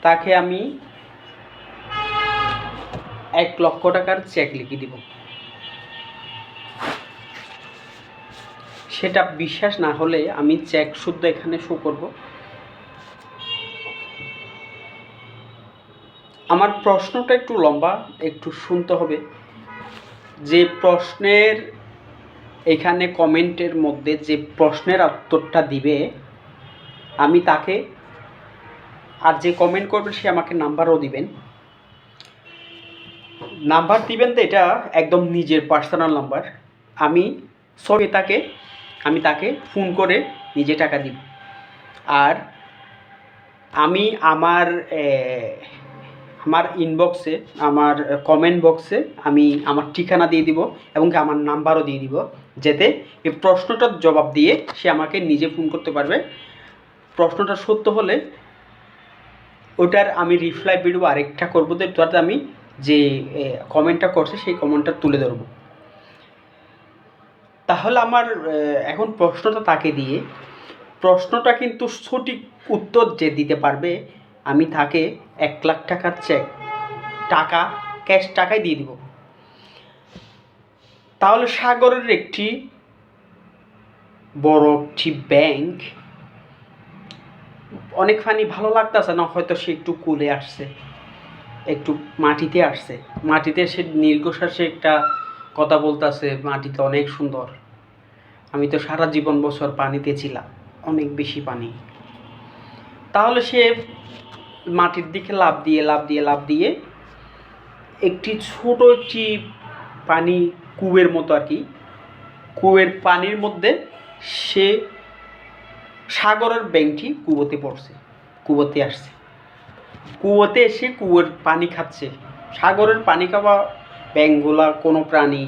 তাকে আমি 1,00,000 টাকার চেক লিখে দিব। সেটা বিশ্বাস না হলে আমি চেক শুদ্ধ এখানে শো করব। আমার প্রশ্নটা একটু লম্বা, একটু শুনতে হবে। যে প্রশ্নের এখানে কমেন্টের মধ্যে যে প্রশ্নের উত্তরটা দিবে আমি তাকে, আর যে কমেন্ট করবে সে আমাকে নাম্বারও দিবেন। নাম্বার দিবেন তো এটা একদম নিজের পার্সোনাল নাম্বার। আমি তাকে ফোন করে নিজে টাকা দিব। আর আমি আমার ইনবক্সে, আমার কমেন্ট বক্সে আমি আমার ঠিকানা দিয়ে দিব এবং আমার নাম্বারও দিয়ে দিব, যাতে এই প্রশ্নটার জবাব দিয়ে সে আমাকে নিজে ফোন করতে পারবে। প্রশ্নটা সত্য হলে ওটার আমি রিপ্লাই ভিডিও আরেকটা করবো, তাতে আমি যে কমেন্টটা করছে সেই কমেন্টটা তুলে ধরব। তাহলে আমার এখন প্রশ্নটা তাকে দিয়ে, প্রশ্নটা কিন্তু সঠিক উত্তর যে দিতে পারবে আমি তাকে 1,00,000 টাকার চেক, ক্যাশ টাকায় দিয়ে দিব। তাহলে সাগরের একটি বড় একটি ব্যাংক, অনেক ফানি ভালো লাগতেছে না, হয়তো সে একটু কুলে আসছে, একটু মাটিতে আসছে, মাটিতে সে নির্ঘোষাসে একটা কথা বলতেছে, মাটিতে অনেক সুন্দর, আমি তো সারা জীবন বছর পানিতে ছিলাম, অনেক বেশি পানি। তাহলে সে মাটির দিকে লাফ দিয়ে একটি ছোট একটি পানি, কুয়োর মতো আর কি, কুয়োর পানির মধ্যে সে সাগরের ব্যাঙটি কুয়োতে আসছে, কুয়োতে এসে কুয়োর পানি খাচ্ছে। সাগরের পানি খাওয়া ব্যাঙগুলা কোনো প্রাণী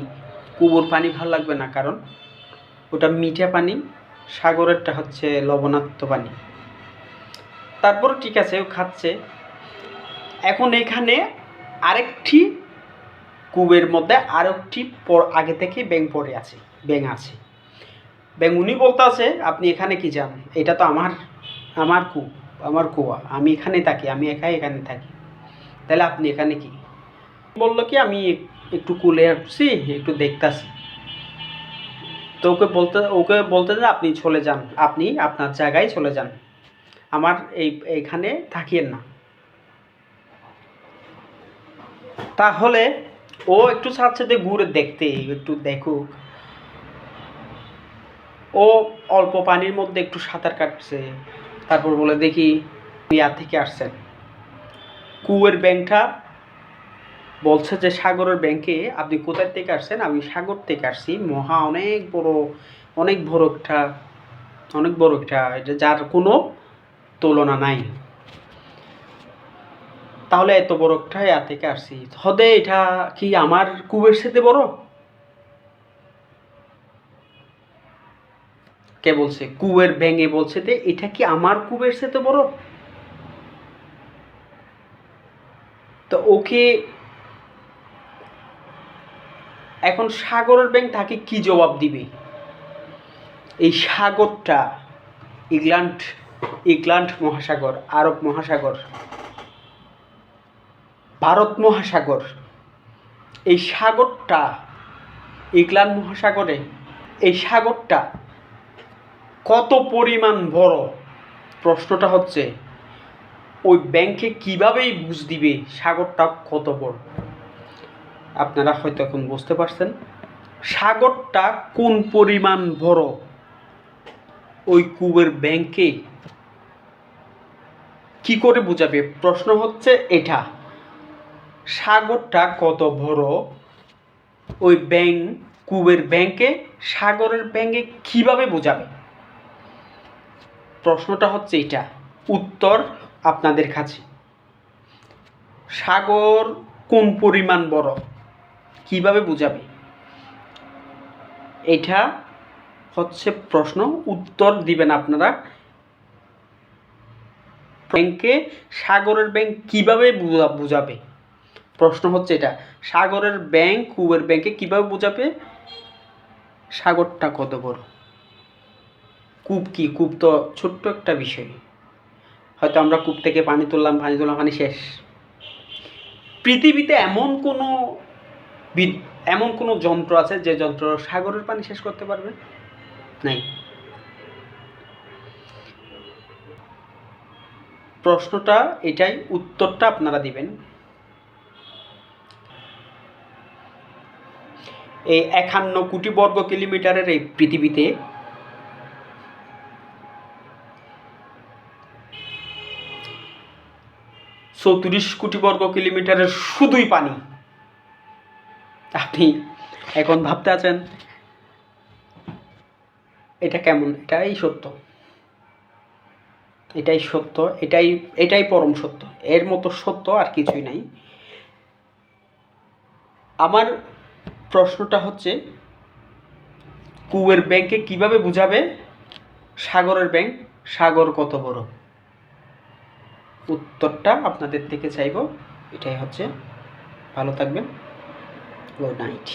কুয়োর পানি ভালো লাগবে না, কারণ ওটা মিঠা পানি, সাগরেরটা হচ্ছে লবণাক্ত পানি। তারপর ঠিক আছে, ও খাচ্ছে। এখন এখানে আরেকটি কুয়োর মধ্যে আরেকটি আগে থেকে ব্যাঙ আছে। ব্যাঙ উনি বলতে আছে, আপনি এখানে কি যান, এটা তো আমার কুয়া, আমি এখানে থাকি, আমি এখানে থাকি, তাহলে আপনি এখানে কি? বললো কি, আমি একটু কুলে আসছি, একটু দেখতাছি। তো ওকে বলতে যে আপনি চলে যান, আপনি আপনার জায়গায় চলে যান, আমার এইখানে থাকিয়েন না। তাহলে ও একটু চাচ্ছে যে ঘুরে দেখতে, একটু দেখুক। ও অল্প পানির মধ্যে একটু সাঁতার কাটছে, তারপর বলে, দেখি ইয়া থেকে আসছেন। কুয়োর ব্যাঙটা বলছে যে সাগরের ব্যাঙকে, আপনি কোথায় থেকে আসছেন? আমি সাগর থেকে আসছি, অনেক বড় একটা, এটা যার কোনো তুলনা নাই। তাহলে এত বড় একটা ইয়া থেকে আসছি, হদে এটা কি আমার কুয়োর সাথে বড়? কে বলছে? কুয়োর ব্যাঙে বলছে যে এটা কি আমার কুয়োর সাথে বড়? তো ওকে এখন সাগরের ব্যাঙ তাকে কি জবাব দিবে? এই সাগরটা ইংল্যান্ড মহাসাগর, আরব মহাসাগর, ভারত মহাসাগর, এই সাগরটা ইংল্যান্ড মহাসাগরে, এই সাগরটা কত পরিমাণ বড়? প্রশ্নটা হচ্ছে ওই ব্যাংকে কীভাবেই বুঝ দিবে সাগরটা কত বড়? আপনারা হয়তো এখন বুঝতে পারছেন সাগরটা কোন পরিমাণ বড়। ওই কুয়োর ব্যাংকে কি করে বুঝাবে? প্রশ্ন হচ্ছে এটা, সাগরটা কত বড়, ওই কুয়োর ব্যাংকে সাগরের ব্যাংকে কিভাবে বোঝাবে? প্রশ্নটা হচ্ছে এটা, উত্তর আপনাদের কাছে। সাগর কোন পরিমাণ বড় কিভাবে বোঝাবে? এটা হচ্ছে প্রশ্ন, উত্তর দিবেন আপনারা। ব্যাংকে সাগরের ব্যাংক কিভাবে বোঝাবে? প্রশ্ন হচ্ছে এটা, সাগরের ব্যাংক কুয়োর ব্যাংকে কিভাবে বোঝাবে সাগরটা কত বড়? কূপ কি? কূপ তো ছোট্ট একটা বিষয়। হয়তো আমরা কূপ থেকে পানি তুললাম, পানি শেষ। পৃথিবীতে এমন কোনো যন্ত্র আছে যে যন্ত্র সাগরের পানি শেষ করতে পারবে? নাই। প্রশ্নটা এটাই, উত্তরটা আপনারা দিবেন। এই 51 কোটি বর্গ কিলোমিটারের এই পৃথিবীতে 34 কোটি বর্গ কিলোমিটারের শুধুই পানি। আপনি এখন ভাবতে আছেন এটা কেমন? এটাই সত্য, এটাই সত্য, এটাই পরম সত্য। এর মতো সত্য আর কিছুই নাই। আমার প্রশ্নটা হচ্ছে, কুয়ের ব্যাংকে কিভাবে বুঝাবে সাগরের ব্যাংক সাগর কত বড়? উত্তরটা আপনাদের থেকে চাইব। এটাই হচ্ছে। ভালো থাকবেন। Good night.